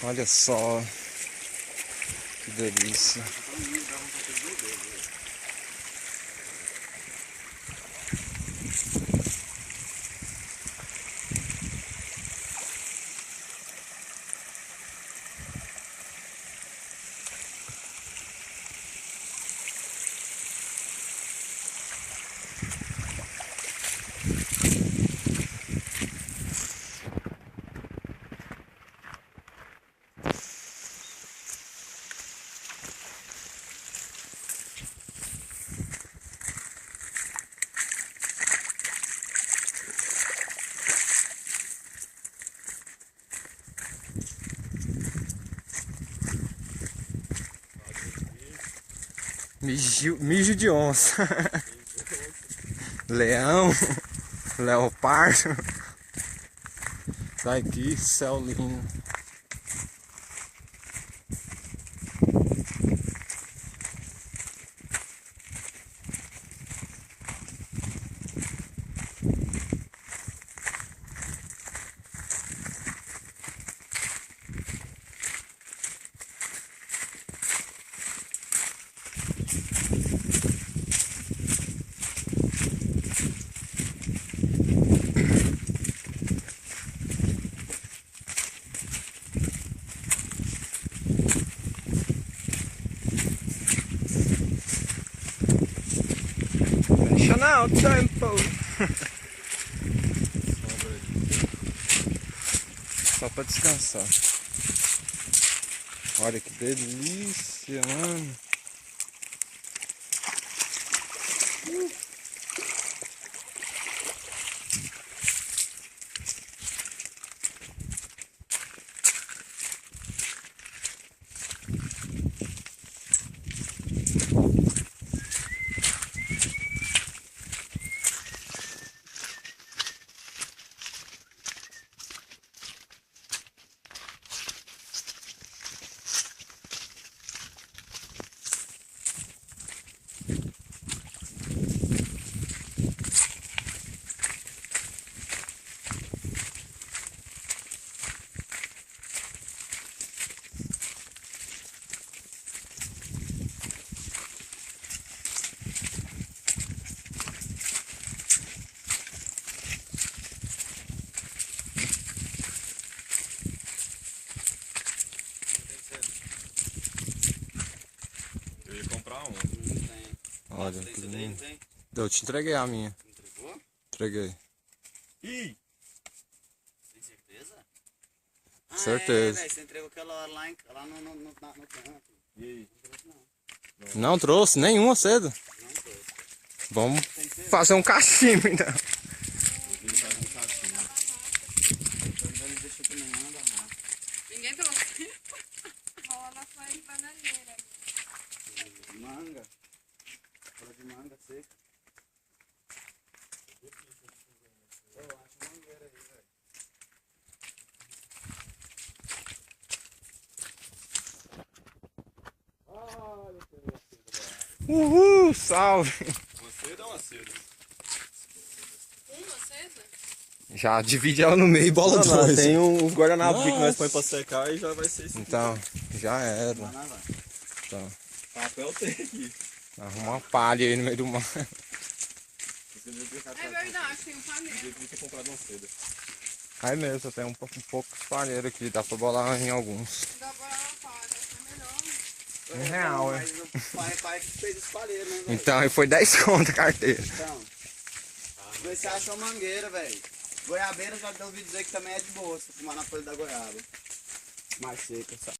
Olha só, que delícia. Mijo de onça. Leão, leopardo. Tá aqui, céu lindo. National Temple. Só pra descansar. Olha que delícia, mano. Olha, que lindo. Eu te entreguei a minha. Entregou? Entreguei. Ih! Tem certeza? Certeza. Você entregou aquela hora lá no canto. E aí? Não trouxe nenhuma cedo. Não trouxe. Vamos fazer um cachimbo então. Ninguém trouxe. Rola só em bananeira. Manga. Folha de manga seca. Eu acho mangueira aí, velho. Uhul, salve. Uma seda ou uma seda? Uma cesa? Já divide ela no meio e bola dois. Tem uns guardanapos aqui que nós Nossa. põe pra secar e já vai ser isso. Então, já era. Vai. Então, Papel tem aqui. arruma uma palha aí no meio do mar. Você devia ter É verdade, tem um paneiro. devia ter comprado uma seda. Aí mesmo, só tem um pouco de palheiro aqui, dá pra bolar em alguns. Dá pra palha, é melhor. R$1, é. Mas o pai que fez os palheiros, né, velho? Então, aí foi 10 conto a carteira. Então. Vê se achou mangueira, velho. Goiabeira já ouvi dizer que também é de boa, se fumar na folha da goiaba. Mais seca, sabe?